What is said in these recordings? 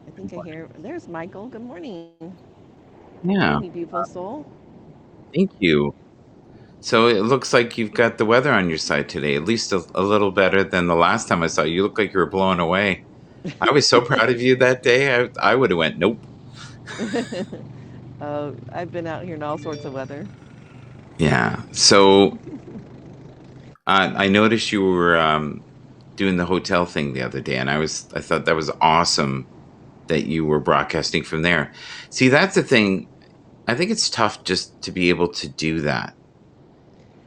I think I hear. There's Michael. Good morning. Good morning, Yeah, you beautiful soul. thank you. So it looks like you've got the weather on your side today, at least a little better than the last time I saw you. You look like you were blown away. I was so proud of you that day. I would have went, nope. I've been out here in all sorts of weather. Yeah. So I noticed you were doing the hotel thing the other day, and I thought that was awesome that you were broadcasting from there. See, that's the thing. I think it's tough just to be able to do that,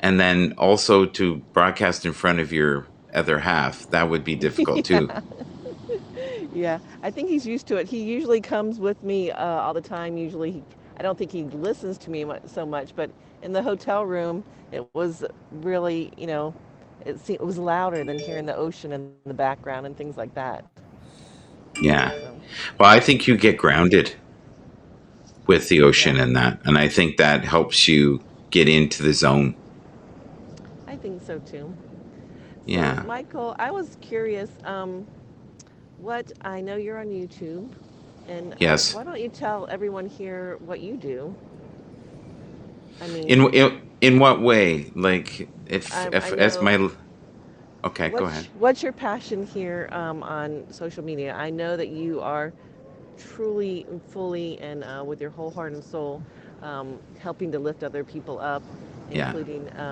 and then also to broadcast in front of your other half. That would be difficult too. Yeah, yeah. I think he's used to it. He usually comes with me all the time. I don't think he listens to me so much, but in the hotel room, it was really, it was louder than hearing the ocean in the background and things like that. Yeah. So Well, I think you get grounded with the yeah, ocean and that. And I think that helps you get into the zone. I think so too. So, Yeah. Michael, I was curious. What I know you're on YouTube, and Yes. why don't you tell everyone here what you do? I In mean, in what way? Like if I as know my okay, go ahead. what's your passion here on social media. I know that you are truly and fully and with your whole heart and soul helping to lift other people up, Yeah. including uh,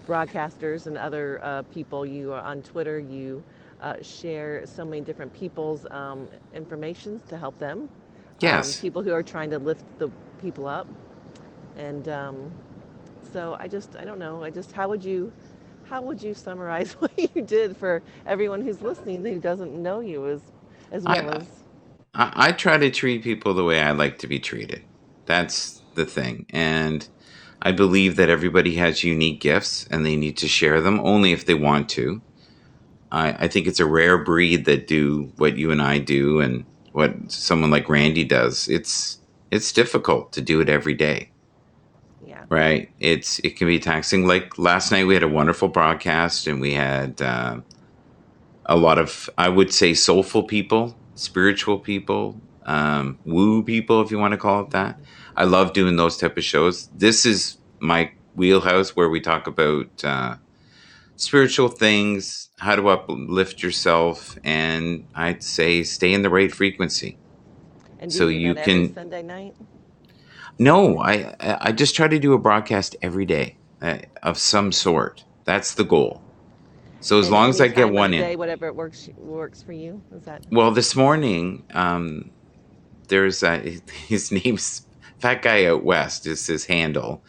broadcasters and other people. You are on Twitter. You share so many different people's informations to help them. Yes. People who are trying to lift the people up. And so I don't know. How would you summarize what you did for everyone who's listening who doesn't know you as well I, as I try to treat people the way I like to be treated. That's the thing. And I believe that everybody has unique gifts and they need to share them only if they want to. I think it's a rare breed that do what you and I do and what someone like Randy does. It's difficult to do it every day, yeah. right? It can be taxing. Like last night, we had a wonderful broadcast, and we had a lot of, I would say, soulful people, spiritual people, woo people, if you want to call it that. I love doing those type of shows. This is my wheelhouse where we talk about spiritual things, how to uplift yourself, and I'd say stay in the right frequency. And do you So do you that every can. Sunday night? No, I just try to do a broadcast every day of some sort. That's the goal. So as And long as any I get time of the one in. day, whatever it works for you. Is that Well, this morning, there's his name's Fat Guy Out West is his handle,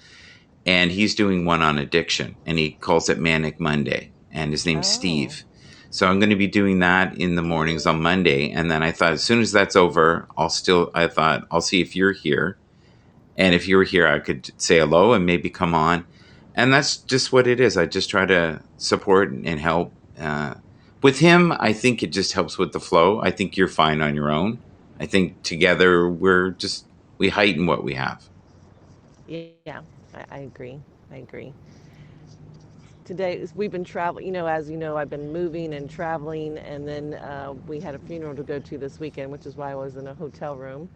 and he's doing one on addiction, and he calls it Manic Monday, and his name's oh Steve. So I'm going to be doing that in the mornings on Monday, and then I thought as soon as that's over, I thought I'll see if you're here, and if you're here, I could say hello and maybe come on, and that's just what it is. I just try to support and help. With him, I think it just helps with the flow. I think you're fine on your own. I think together we heighten what we have. yeah, I agree. I agree. Today we've been traveling. As you know, I've been moving and traveling, and then we had a funeral to go to this weekend, which is why I was in a hotel room.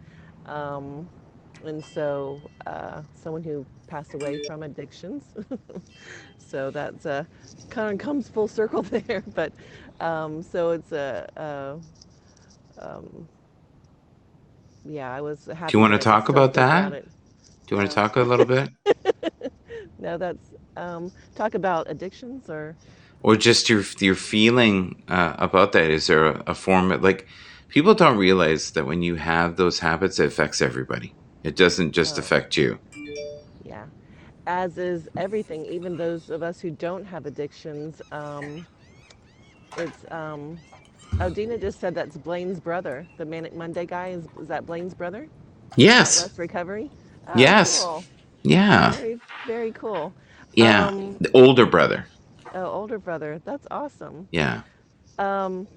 Um, and so someone who passed away from addictions. So that's kind of comes full circle there. But so it's um, yeah, I was Do you happy want to to talk still about think that? about it. Do you want to No, talk a little bit? no, that's talk about addictions or Or just your feeling about that? Is there a form of, like, people don't realize that when you have those habits, it affects everybody. It doesn't just oh affect you. yeah, as is everything, even those of us who don't have addictions. It's Oh, Dina just said that's Blaine's brother. The Manic Monday guy is that Blaine's brother? Out Yes. West Recovery. Oh, Yes. cool. Yeah. Very very cool. Yeah. Um, The older brother. oh, older brother. That's awesome. Yeah. Um,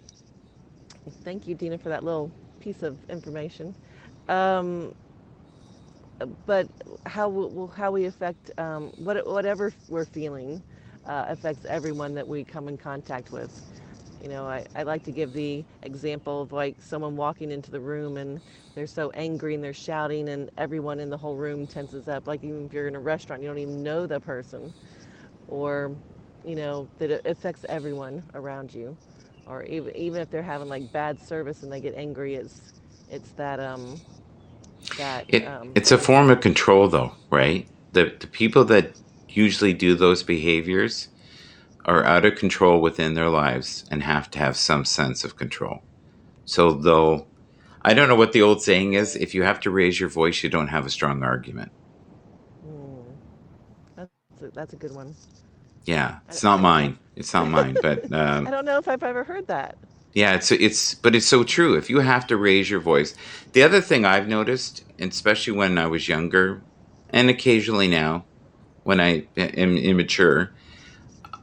Thank you, Dina, for that little piece of information. Um, but how we affect whatever we're feeling affects everyone that we come in contact with. I like to give the example of like someone walking into the room and they're so angry and they're shouting and everyone in the whole room tenses up. Like even if you're in a restaurant, you don't even know the person, or that it affects everyone around you, or even if they're having like bad service and they get angry, it's that It's a form of energy. control, though, right? The people that usually do those behaviors are out of control within their lives and have to have some sense of control. So they'll, I don't know what the old saying is, if you have to raise your voice, you don't have a strong argument. Mm, that's a good one. Yeah, I, it's not I don't know. mine. It's not mine, but I don't know if I've ever heard that. yeah, but it's so true. If you have to raise your voice, the other thing I've noticed, and especially when I was younger, and occasionally now, when I am immature,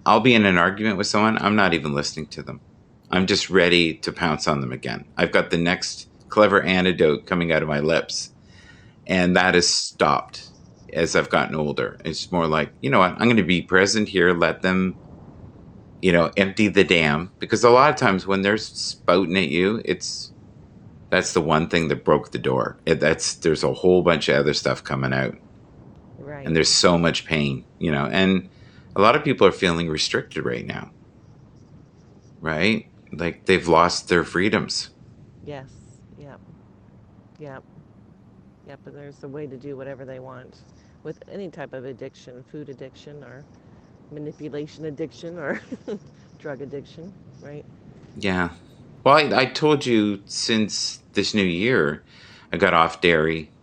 I'll be in an argument with someone. I'm not even listening to them. I'm just ready to pounce on them again. I've got the next clever antidote coming out of my lips, and that has stopped as I've gotten older. It's more like, you know what? I'm going to be present here. Let them, empty the dam, because a lot of times when they're spouting at you, that's the one thing that broke the door. There's a whole bunch of other stuff coming out, and Right. there's so much pain, and a lot of people are feeling restricted right now, right? Like they've lost their freedoms. Yes. Yep. Yep. Yep. And there's a way to do whatever they want with any type of addiction, food addiction or manipulation addiction or drug addiction, right? Yeah. Well, I told you since this new year, I got off dairy.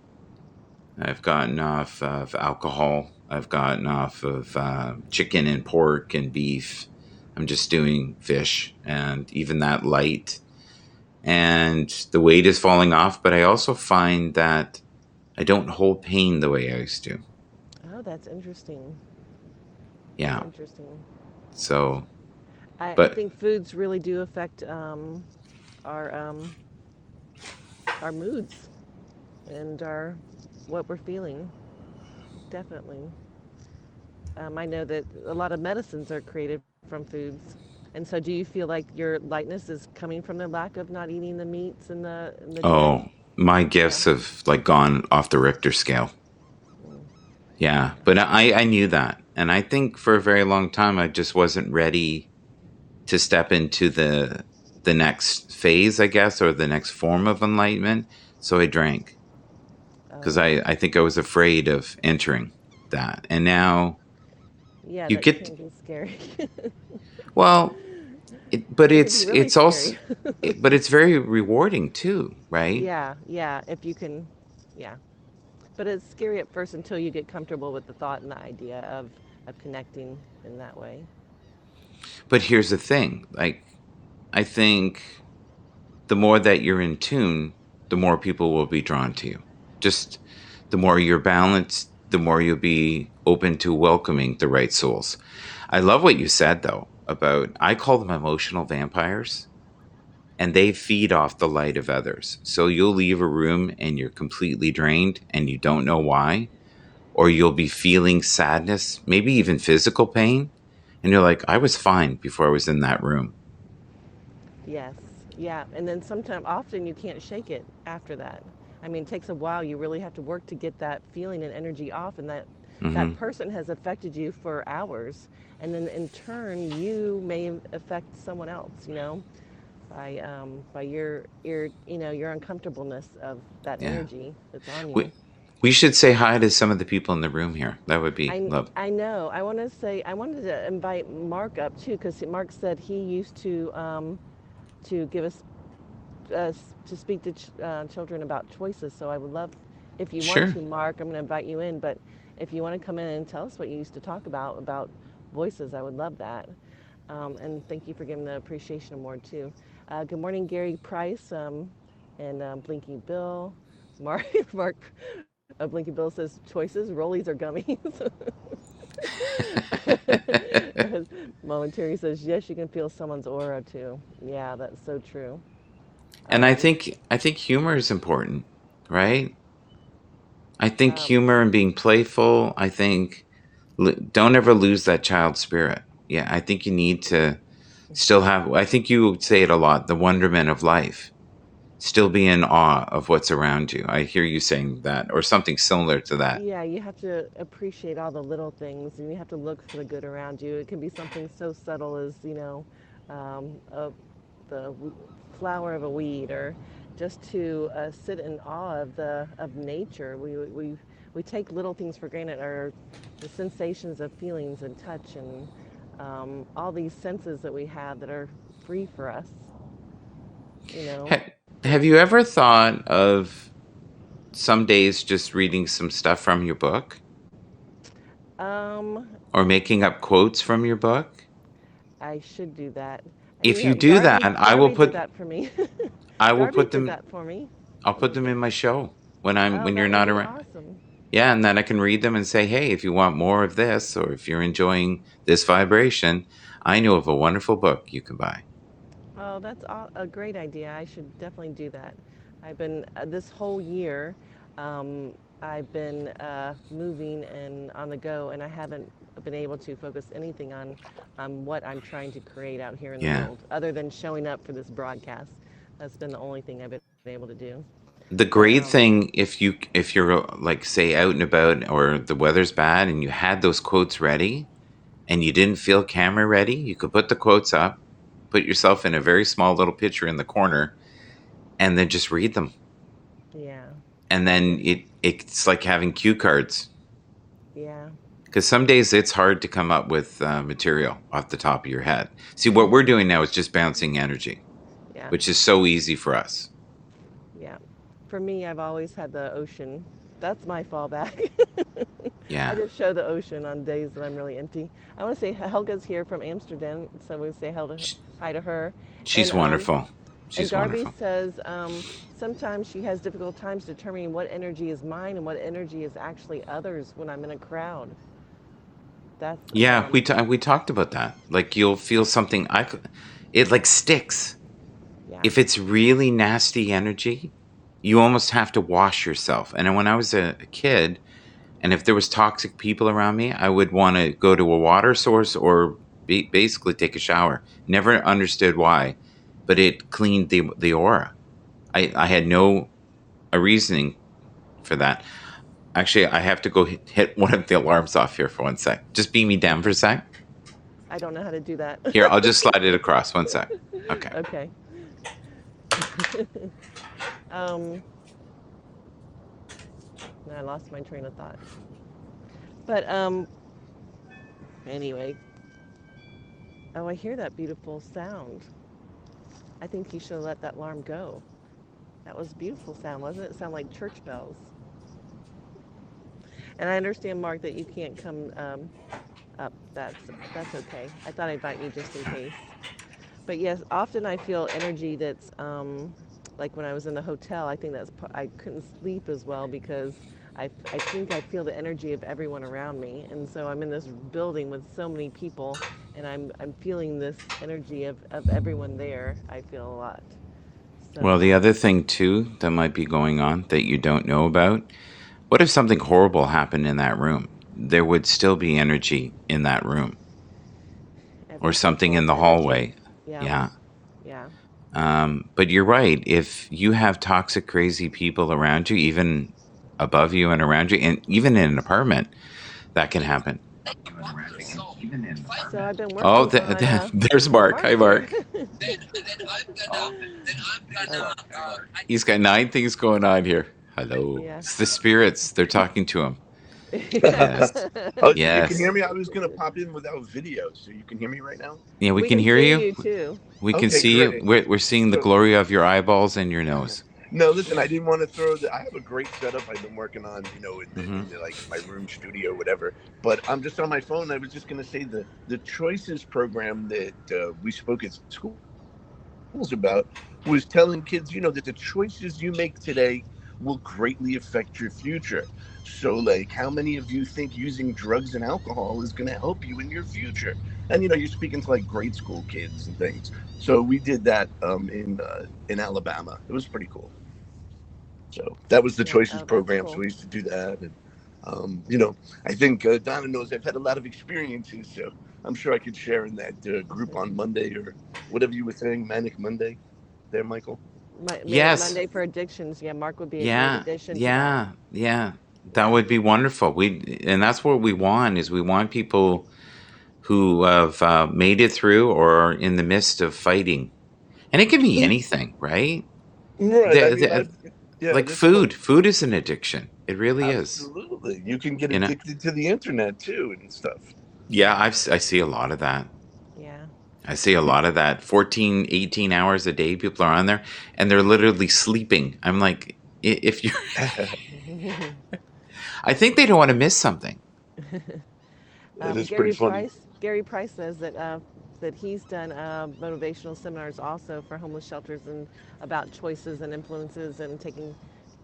I've gotten off of alcohol. I've gotten off of chicken and pork and beef. I'm just doing fish, and even that light. And the weight is falling off, but I also find that I don't hold pain the way I used to. Oh, that's interesting. That's Yeah. interesting. So, I but think foods really do affect our our moods and our what we're feeling. Definitely. I know that a lot of medicines are created from foods. And so, do you feel like your lightness is coming from the lack of not eating the meats and the oh, dairy? my Yeah. gifts have like gone off the Richter scale. Mm. Yeah, but I knew that. And I think for a very long time I just wasn't ready to step into the next phase, I guess, or the next form of enlightenment. So I drank because Oh, I think I was afraid of entering that. And now yeah. you That get, can be scary. well, but It can be really it's also, scary. but it's very rewarding too, right? Yeah. Yeah. If you can, yeah. But it's scary at first until you get comfortable with the thought and the idea of connecting in that way. But here's the thing, like I think the more that you're in tune, the more people will be drawn to you. Just the more you're balanced, the more you'll be open to welcoming the right souls. I love what you said though about, I call them emotional vampires, and they feed off the light of others. So you'll leave a room and you're completely drained and you don't know why, or you'll be feeling sadness, maybe even physical pain, and you're like, I was fine before I was in that room. Yes. Yeah. And then sometimes, often you can't shake it after that. I mean, it takes a while. You really have to work to get that feeling and energy off, and that Hmm. person has affected you for hours, and then in turn, you may affect someone else. By your uncomfortableness of that Yeah. energy that's on you. We, we should say hi to some of the people in the room here. That would be I love. I know. I wanted to invite Mark up too because Mark said he used to give us uh, to speak to children about choices. So I would love, if you want Sure. to, Mark, I'm going to invite you in. But if you want to come in and tell us what you used to talk about voices, I would love that. And thank you for giving the appreciation award too. Good morning, Gary Price, and Blinky Bill. Mark, Mark, Blinky Bill says choices, rollies or gummies. Momentary says yes, you can feel someone's aura too. Yeah, that's so true. And I Um, think I think humor is important, right? I think um, humor and being playful. I think don't ever lose that child spirit. Yeah, I think you need to Still have, I think you would say it a lot, the wonderment of life. Still be in awe of what's around you. I hear you saying that, or something similar to that. Yeah, you have to appreciate all the little things, and you have to look for the good around you. It can be something so subtle as, a, the flower of a weed, or just to sit in awe of nature. We take little things for granted, or the sensations of feelings and touch, and all these senses that we have that are free for us. You know, Ha- have you ever thought of some days just reading some stuff from your book um, or making up quotes from your book? I should do that. If you do that, Darby did that for me. I will Darby put did them that for me. I'll put them in my show Oh, when you're that would not be around. awesome. Yeah, and then I can read them and say, "Hey, if you want more of this or if you're enjoying this vibration, I know of a wonderful book you can buy." Oh, that's a great idea. I should definitely do that. I've been this whole year, um, I've been moving and on the go, and I haven't been able to focus anything on what I'm trying to create out here in the Yeah. world, other than showing up for this broadcast. That's been the only thing I've been able to do. The But great thing if you're like say out and about or the weather's bad and you had those quotes ready and you didn't feel camera ready, you could put the quotes up, put yourself in a very small little picture in the corner and then just read them. yeah, And then it's like having cue cards. yeah, Because some days it's hard to come up with material off the top of your head. See, what we're doing now is just bouncing energy, yeah, which is so easy for us. yeah. For me, I've always had the ocean. That's my fallback. I Yeah. just show the ocean on days that I'm really empty. I want to say Helga's here from Amsterdam, so we say Sh- hi to her. She's And wonderful. and She's Darby wonderful. says sometimes she has difficult times determining what energy is mine and what energy is actually others when I'm in a crowd. That's Yeah, we talked about that. Like you'll feel something. It like sticks. yeah, If it's really nasty energy, you almost have to wash yourself. And when I was a kid, and if there was toxic people around me, I would want to go to a water source or basically take a shower. Never understood why, but it cleaned the aura. I had no a reasoning for that. Actually, I have to go hit one of the alarms off here for one sec. Just beam me down for a sec. I don't know how to do that. Here, I'll just slide it across. One sec. Okay. Okay. um, I lost my train of thought. But anyway, oh, I hear that beautiful sound. I think you should let that alarm go. That was a beautiful sound, wasn't it? It sounded like church bells. And I understand, Mark, that you can't come up. That's okay. I thought I'd invite you just in case. But yes, often I feel energy that's like when I was in the hotel. I think I couldn't sleep as well because I think I feel the energy of everyone around me, and so I'm in this building with so many people, and I'm feeling this energy of everyone there. I feel a lot. Well, So the other thing too that might be going on that you don't know about, what if something horrible happened in that room? There would still be energy in that room or everything something in holds the energy. hallway. Yeah, Yeah. yeah, But you're right. If you have toxic, crazy people around you, even above you and around you, and even in an apartment, that can happen. so I've been Oh, working on. there's Oh, Mark. Hi, Mark's here. Mark. He's got 9 things going on here. Hello. Yeah. It's the spirits. They're talking to him. Yes. Oh, so you can hear Yes. me? I was going to pop in without video, so you can hear me right now? Yeah, we We can can hear see you. you too. We can Okay, see you. great. We're seeing the So, glory of your eyeballs and your nose. no, listen, I didn't want to throw the. I have a great setup I've been working on, Hmm. in the, like my room studio, whatever. But I'm just on my phone. I was just going to say the Choices program that we spoke at schools about was telling kids, that the choices you make today will greatly affect your future. So, like, how many of you think using drugs and alcohol is going to help you in your future? And you're speaking to like grade school kids and things. So we did that in Alabama. It was pretty cool. So that was the Yeah. Choices Oh, that's program. So cool. we used to do that, and You know, I think Donna knows I've had a lot of experiences, so I'm sure I could share in that group on Monday or whatever you were saying, Manic Monday there, Michael. Manic Yes. Monday for Addictions. Yeah, Mark would be a great Yeah. addition to that. Yeah. Yeah. That Yeah. would be wonderful. And that's what we want is we want people who have made it through or are in the midst of fighting. And it can be anything, right? Right. I The, mean, the, yeah, like this is food. Food is an addiction. It really is. absolutely. You can get You know? addicted to the internet too and stuff. Yeah, I see a lot of that. Yeah. I see a lot of that. 14, 18 hours a day, people are on there and they're literally sleeping. I'm like, if you're, I think they don't want to miss something. It is pretty funny. Gary Price says that he's done motivational seminars also for homeless shelters and about choices and influences and taking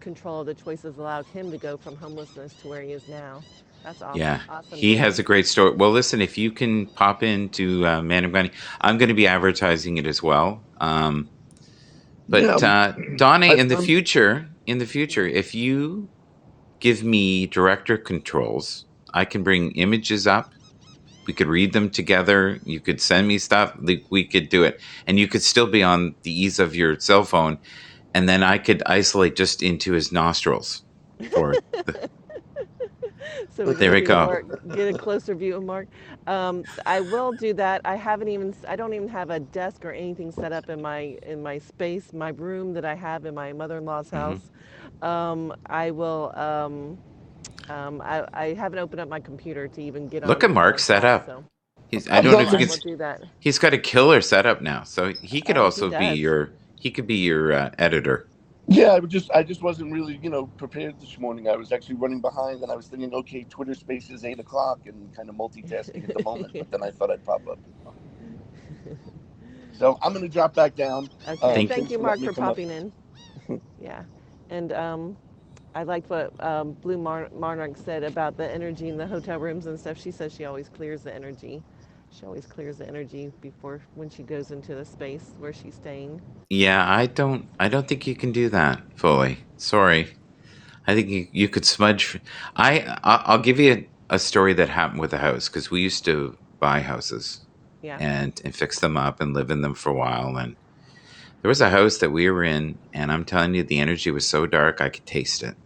control of the choices allowed him to go from homelessness to where he is now. That's awesome. Yeah, Awesome, he has Gary. a great story. Well, listen, if you can pop into Man of Gunny, I'm going to be advertising it as well. Yeah, But Donna, I in the future, if you give me director controls, I can bring images up. We could read them together. You could send me stuff. We could do it, and you could still be on the ease of your cell phone, and then I could isolate just into his nostrils. For So we there can we see go. Mark, get a closer view of Mark. I will do that. I don't even have a desk or anything set up in my space, my room that I have in my mother-in-law's Hmm. house. I will. I haven't opened up my computer to even get Look at onto Mark Mark's set house, up. so I don't know if you I can. will do that. He's got a killer setup now, so he could He also be does. your. He could be your editor. yeah, I just wasn't really, prepared this morning. I was actually running behind, and I was thinking, okay, Twitter Spaces 8 o'clock, and kind of multitasking at the moment. But then I thought I'd pop up. So I'm gonna drop back down. Okay. Thank- Thank Thanks you, for Mark, letting me for come up. popping in. Yeah, and I liked what Blue Monarch said about the energy in the hotel rooms and stuff. She says she always clears the energy. She always clears the energy before when she goes into the space where she's staying. Yeah, I don't. I don't think you can do that fully. Sorry. I think you could smudge. I'll give you a story that happened with a house because we used to buy houses Yeah. and fix them up and live in them for a while. And there was a house that we were in, and I'm telling you, the energy was so dark I could taste it.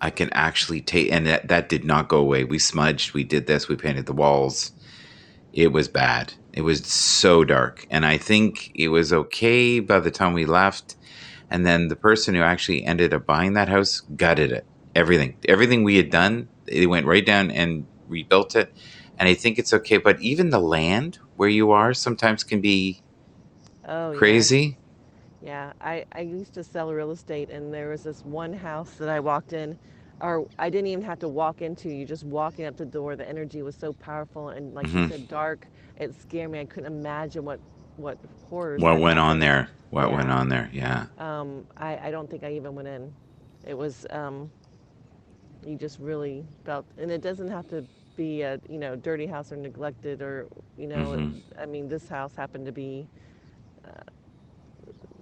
I can actually taste, and that did not go away. We smudged, we did this, we painted the walls. It was bad. It was so dark, and I think it was okay by the time we left. And then the person who actually ended up buying that house gutted it. Everything we had done, they went right down and rebuilt it. And I think it's okay, but even the land where you are sometimes can be Oh yes. crazy. Yeah, I used to sell real estate, and there was this one house that I walked in, or I didn't even have to walk into. You just walking up the door, the energy was so powerful, and like she Hmm. said, dark. It scared me. I couldn't imagine what horrors What had went on happened. there? What went Yeah. on there? Yeah. I don't think I even went in. It was you just really felt, and it doesn't have to be a dirty house or neglected or Hmm. I mean this house happened to be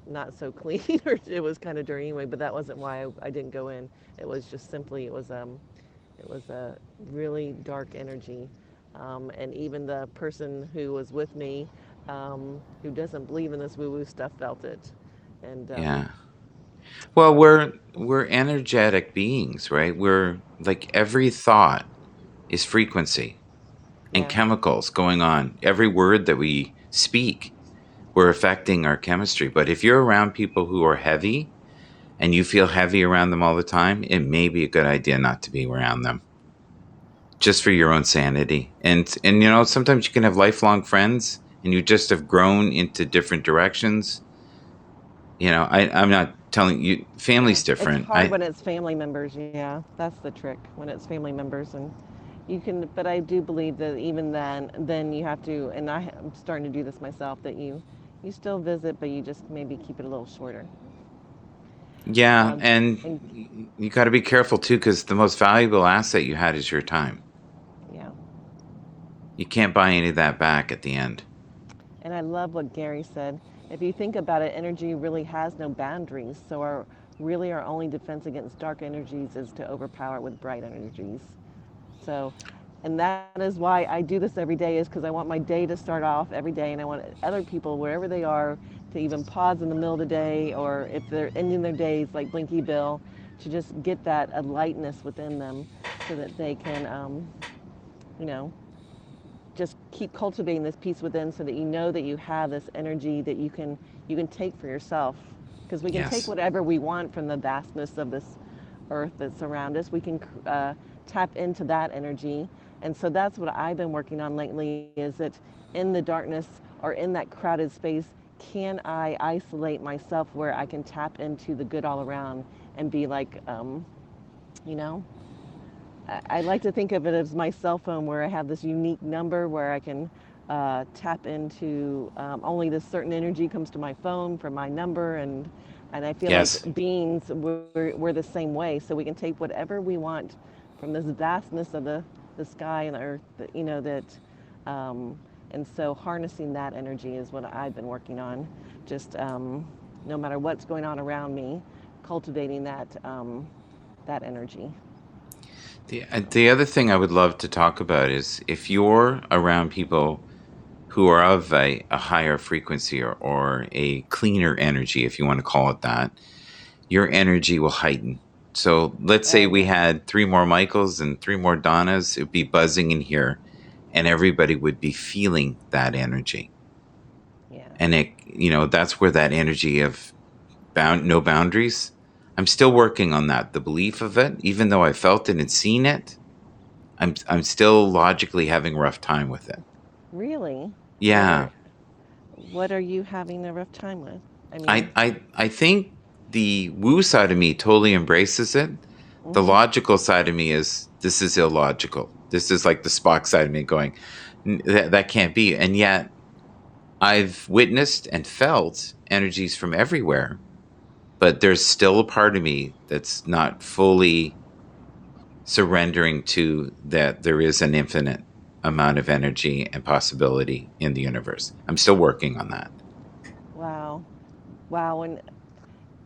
not so clean or it was kind of dirty anyway, but that wasn't why I didn't go in. It was just simply it was a really dark energy, and even the person who was with me, who doesn't believe in this woo woo stuff, felt it, and Yeah. Well, we're energetic beings, right? We're like every thought is frequency and yeah, chemicals going on. Every word that we speak, we're affecting our chemistry. But if you're around people who are heavy and you feel heavy around them all the time, it may be a good idea not to be around them. Just for your own sanity. And sometimes you can have lifelong friends and you just have grown into different directions. I'm not telling you yeah. family's It's different. hard when it's family members. Yeah, that's the trick when it's family members, and you can. But I do believe that even then you have to. And I'm starting to do this myself. That you still visit, but you just maybe keep it a little shorter. Yeah, Um, and and you got to be careful too because the most valuable asset you had is your time. yeah. You can't buy any of that back at the end. And I love what Gary said. If you think about it, energy really has no boundaries. So really our only defense against dark energies is to overpower it with bright energies. So, and that is why I do this every day, is because I want my day to start off every day, and I want other people, wherever they are, to even pause in the middle of the day, or if they're ending their days like Blinky Bill, to just get that a lightness within them so that they can, you know, just keep cultivating this peace within, so that you know that you have this energy that you can take for yourself, because we can take Yes. whatever we want from the vastness of this earth that's around us. We can tap into that energy, and so that's what I've been working on lately, is that in the darkness or in that crowded space, can I isolate myself where I can tap into the good all around and be like, you know, I like to think of it as my cell phone, where I have this unique number where I can tap into, only this certain energy comes to my phone from my number, and I feel Yes. like beings, we're the same way. So we can take whatever we want from this vastness of the sky and the earth, you know, that, and so harnessing that energy is what I've been working on. Just no matter what's going on around me, cultivating that energy. The other thing I would love to talk about is if you're around people who are of a higher frequency, or a cleaner energy, if you want to call it that, your energy will heighten. So let's say Oh we yeah, had 3 more Michaels and 3 more Donnas, it would be buzzing in here, and everybody would be feeling that energy. yeah. And that's where that energy of no boundaries. I'm still working on that, the belief of it, even though I felt it and seen it. I'm still logically having a rough time with it. Really? What Yeah. are what are you having a rough time with? I I, mean, I, I think the woo side of me totally embraces it. The mhm. logical side of me is, this is illogical. This is like the Spock side of me going, that can't be. And yet I've witnessed and felt energies from everywhere, but there's still a part of me that's not fully surrendering to that there is an infinite amount of energy and possibility in the universe. I'm still working on that. Wow. Wow. And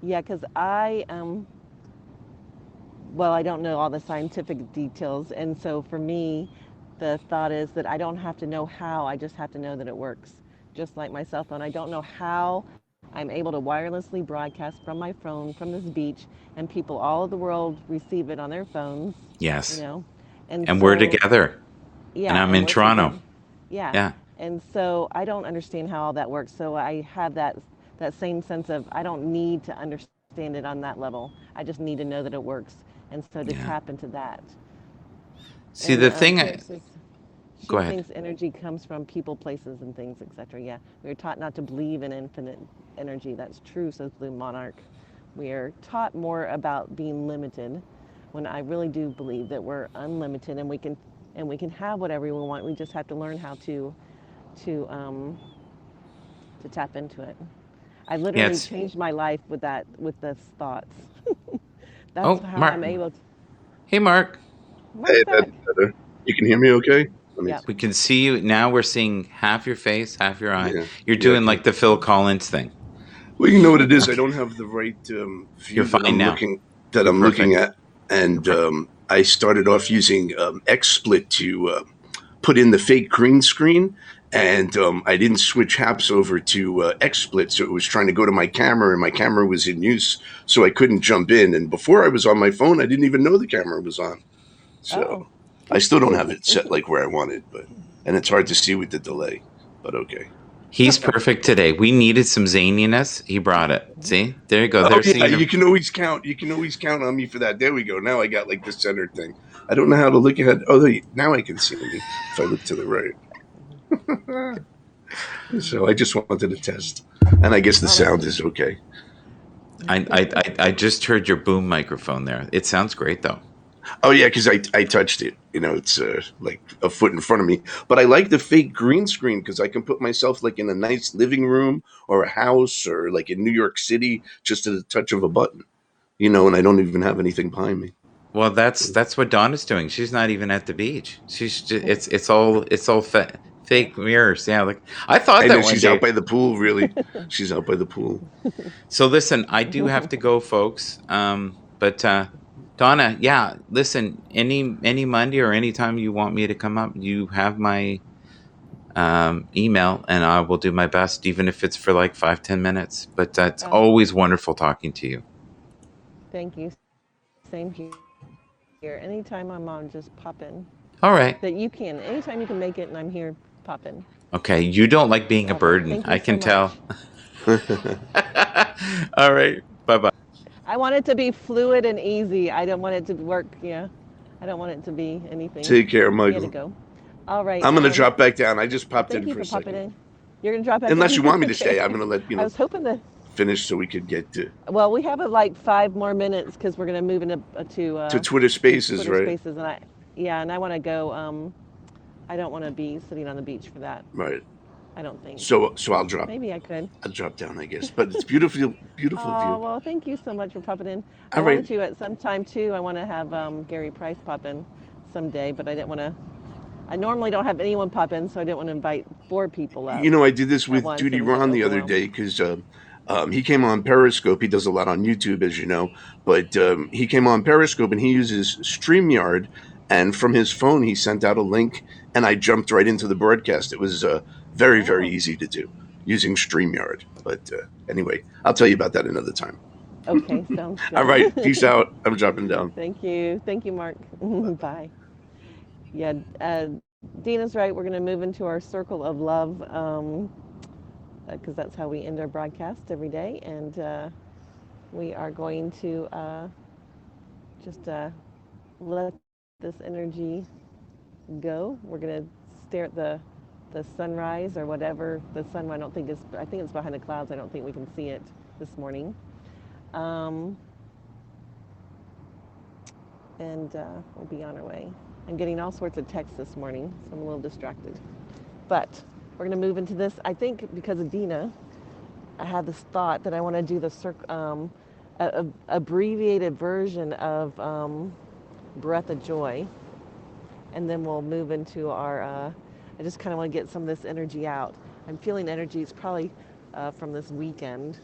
yeah, because I well, I don't know all the scientific details, and so for me, the thought is that I don't have to know how. I just have to know that it works. Just like my cell phone, I don't know how I'm able to wirelessly broadcast from my phone from this beach, and people all over the world receive it on their phones, you Yes. know. And And we're so, together. And yeah, I'm and in we're Toronto. together. Yeah. Yeah. And so I don't understand how all that works. So I have that same sense of, I don't need to understand it on that level. I just need to know that it works. And so to Yeah. tap into that. See, And the thing, Karen says go she ahead. thinks energy comes from people, places, and things, etc. Yeah, we are taught not to believe in infinite energy. That's true, says Blue Monarch. We are taught more about being limited, when I really do believe that we're unlimited, and we can have whatever we want. We just have to learn how to um, to tap into it. I Yeah, literally it's, changed my life with those thoughts. That's oh, how Mark. I'm able to. Hey, Mark. Mark's Hey, that's back. better. You can hear me okay? Let me Yep. see. We can see you. Now we're seeing half your face, half your eye. Yeah. You're Yeah. doing like the Phil Collins thing. Well, you know what it is. I Okay. don't have the right You're view fine now. that You're I'm looking perfect. at, You're and perfect. I started off using XSplit to put in the fake green screen, and I didn't switch apps over to XSplit, so it was trying to go to my camera, and my camera was in use, so I couldn't jump in. And before I was on my phone, I didn't even know the camera was on. So Oh. I still don't have it set like where I want it, but and it's hard to see with the delay. But okay. He's perfect today. We needed some zaniness. He brought it. See? There you go. Oh There's the yeah, universe. you can always count. You can always count on me for that. There we go. Now I got like the center thing. I don't know how to look ahead. Oh, now I can see me if I look to the right. So I just wanted to test, and I guess the Oh, that's sound is okay. I just heard your boom microphone there. It sounds great, though. Oh yeah, because I touched it. You know, it's like a foot in front of me. But I like the fake green screen because I can put myself like in a nice living room or a house or like in New York City just at the touch of a button. You know, and I don't even have anything behind me. Well, that's what Donna's doing. She's not even at the beach. She's just, it's all Fake mirrors. Yeah, like I thought I know that one she's out day. by the pool. Really, she's out by the pool. So listen, I do have to go, folks. But Donna, yeah, listen, any Monday or anytime you want me to come up, you have my email, and I will do my best, even if it's for like 5-10 minutes. But it's Oh, always wonderful talking to you. thank you. Same here. Anytime I'm on, just pop in. All right. That you can. Anytime you can make it and I'm here, pop in. Okay. You don't like being a All right. burden. Thank you I so can much. tell. All right. Bye bye. I want it to be fluid and easy. I don't want it to work. Yeah. I don't want it to be anything. Take care, He had to Michael. go. All right. I'm gonna drop back down. I just Well, popped thank in you for a for popping second. in. You're gonna drop back Unless you in. want me to Okay. stay, I'm gonna let I was hoping to. finish so we could get Well, we have like 5 more minutes because we're gonna move into to Twitter Spaces, Twitter right? Spaces, and I want to go. I don't want to be sitting on the beach for that. Right. I don't think. So I'll drop Maybe I could. down, I guess. But it's beautiful, beautiful Oh, view. well, thank you so much for popping in. I All right. wanted to at some time too. I want to have Gary Price pop in someday, but I didn't want to. I normally don't have anyone pop in, so I didn't want to invite 4 people up You know, I did this at with once. It Duty would get Ron the other overwhelmed. day because he came on Periscope. He does a lot on YouTube, as you know, but he came on Periscope and he uses StreamYard. And from his phone, he sent out a link, and I jumped right into the broadcast. It was very, very Oh, easy to do using StreamYard. But anyway, I'll tell you about that another time. okay, sounds All right. good. Peace out. I'm dropping down. Thank you. Thank you, Mark. Bye. Yeah, Dina's right. We're going to move into our circle of love because that's how we end our broadcast every day. And we are going to just let this energy go. We're going to stare at the sunrise or whatever the sun. I don't think is. I think it's behind the clouds. I don't think we can see it this morning. Um, and we'll be on our way. I'm getting all sorts of texts this morning, so I'm a little distracted. But we're going to move into this. I think because of Dina, I had this thought that I want to do the abbreviated version of Breath of Joy, and then we'll move into our. I just kind of want to get some of this energy out. I'm feeling energy. It's probably from this weekend,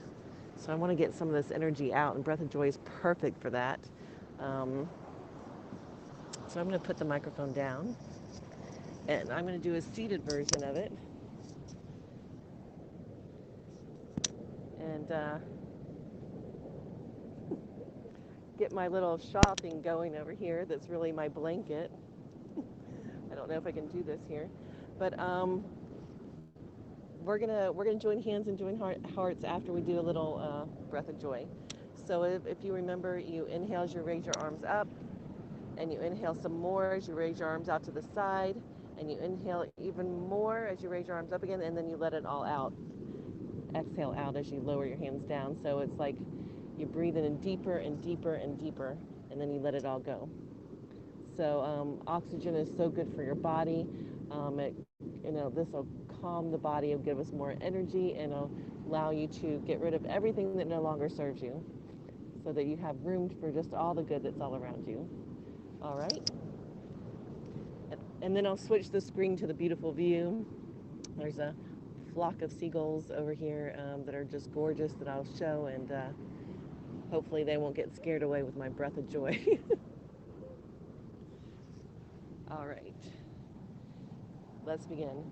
so I want to get some of this energy out, and Breath of Joy is perfect for that. So I'm going to put the microphone down, and I'm going to do a seated version of it. And get my little shopping going over here. That's really my blanket. I don't know if I can do this here, but we're gonna join hands and join hearts after we do a little breath of joy. So if you remember, you inhale as you raise your arms up, and you inhale some more as you raise your arms out to the side, and you inhale even more as you raise your arms up again, and then you let it all out. Exhale out as you lower your hands down. So it's like you're breathing in deeper and deeper and deeper, and then you let it all go. So oxygen is so good for your body. This will calm the body, it'll give us more energy, and it'll allow you to get rid of everything that no longer serves you, so that you have room for just all the good that's all around you. All right. And then I'll switch the screen to the beautiful view. There's a flock of seagulls over here that are just gorgeous that I'll show, and hopefully they won't get scared away with my breath of joy. All right, let's begin.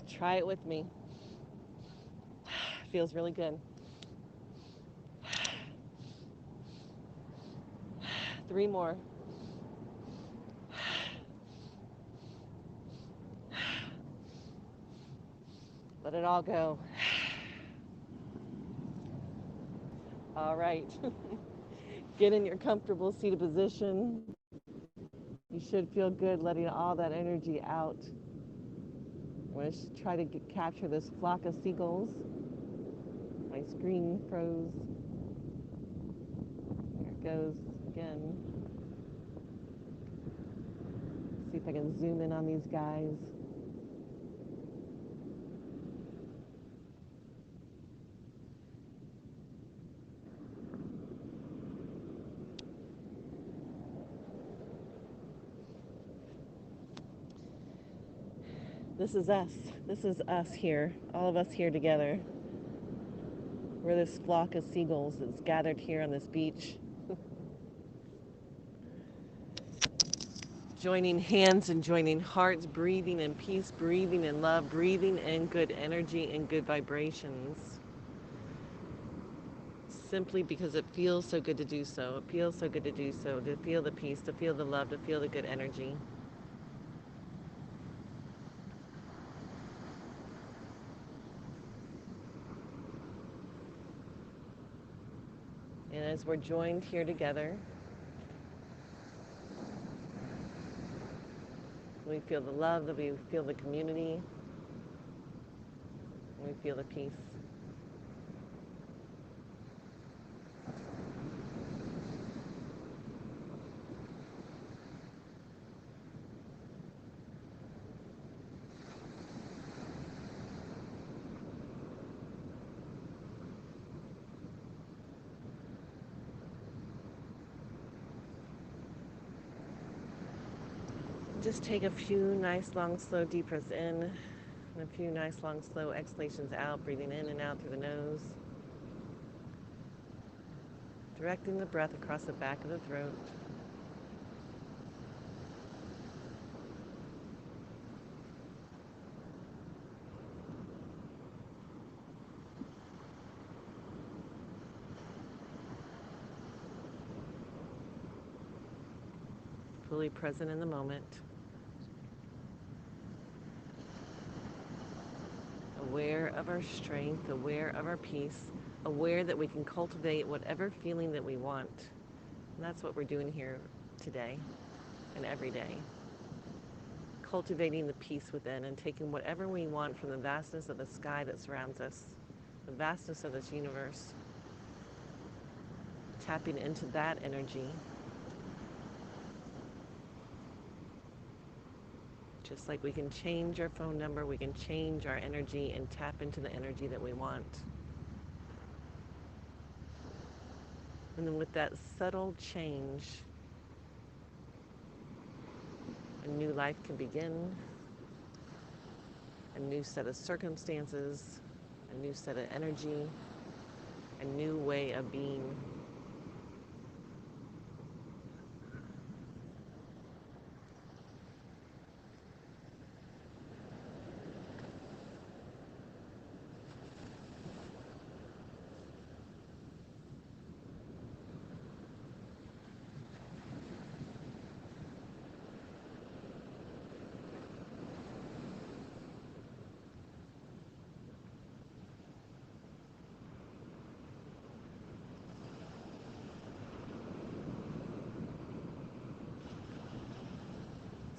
Try it with me. Feels really good. 3 more. Let it all go. All right. Get in your comfortable seated position. You should feel good letting all that energy out. I'm going to try to capture this flock of seagulls. My screen froze. There it goes again. See if I can zoom in on these guys. This is us. This is us here. All of us here together. We're this flock of seagulls that's gathered here on this beach. Joining hands and joining hearts, breathing in peace, breathing in love, breathing in good energy and good vibrations. Simply because it feels so good to do so. It feels so good to do so, to feel the peace, to feel the love, to feel the good energy. And as we're joined here together, we feel the love, that we feel the community, and we feel the peace. Just take a few nice, long, slow, deep breaths in, and a few nice, long, slow exhalations out, breathing in and out through the nose. Directing the breath across the back of the throat. Fully present in the moment. Aware of our strength, aware of our peace, aware that we can cultivate whatever feeling that we want. And that's what we're doing here today and every day. Cultivating the peace within and taking whatever we want from the vastness of the sky that surrounds us, the vastness of this universe, tapping into that energy. Just like we can change our phone number, we can change our energy and tap into the energy that we want. And then with that subtle change, a new life can begin, a new set of circumstances, a new set of energy, a new way of being.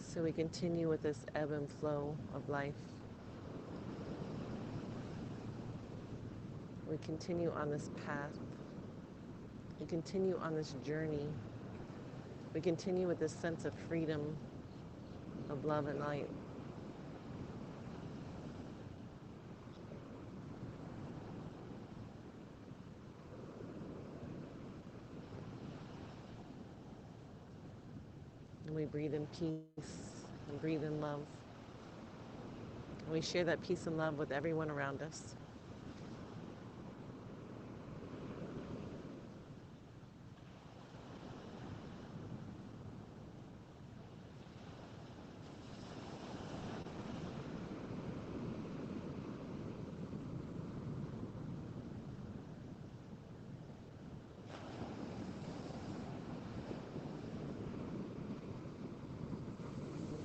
So we continue with this ebb and flow of life. We continue on this path. We continue on this journey. We continue with this sense of freedom, of love and light. And we breathe in peace and breathe in love. And we share that peace and love with everyone around us.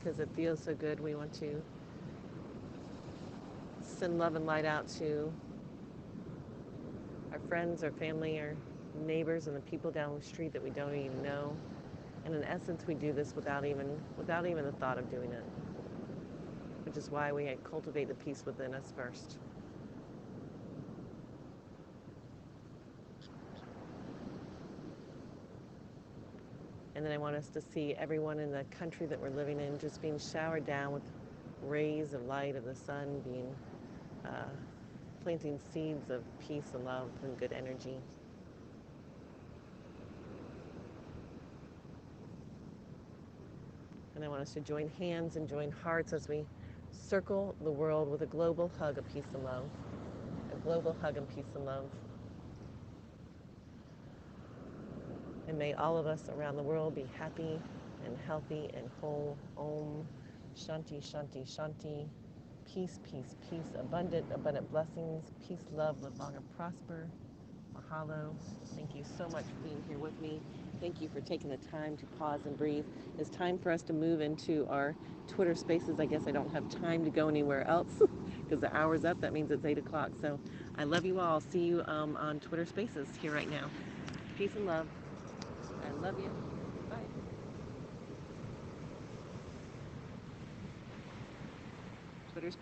Because it feels so good, we want to send love and light out to our friends, our family, our neighbors, and the people down the street that we don't even know. And in essence, we do this without even the thought of doing it, which is why we cultivate the peace within us first. And then I want us to see everyone in the country that we're living in just being showered down with rays of light of the sun, being planting seeds of peace and love and good energy. And I want us to join hands and join hearts as we circle the world with a global hug of peace and love. A global hug of peace and love. And may all of us around the world be happy and healthy and whole. Om Shanti, Shanti, Shanti. Peace, peace, peace. Abundant, abundant blessings. Peace, love, live long and prosper. Mahalo. Thank you so much for being here with me. Thank you for taking the time to pause and breathe. It's time for us to move into our Twitter spaces. I guess I don't have time to go anywhere else because the hour's up. That means it's 8 o'clock. So I love you all. See you on Twitter spaces here right now. Peace and love. I love you. Bye. Twitter spaces.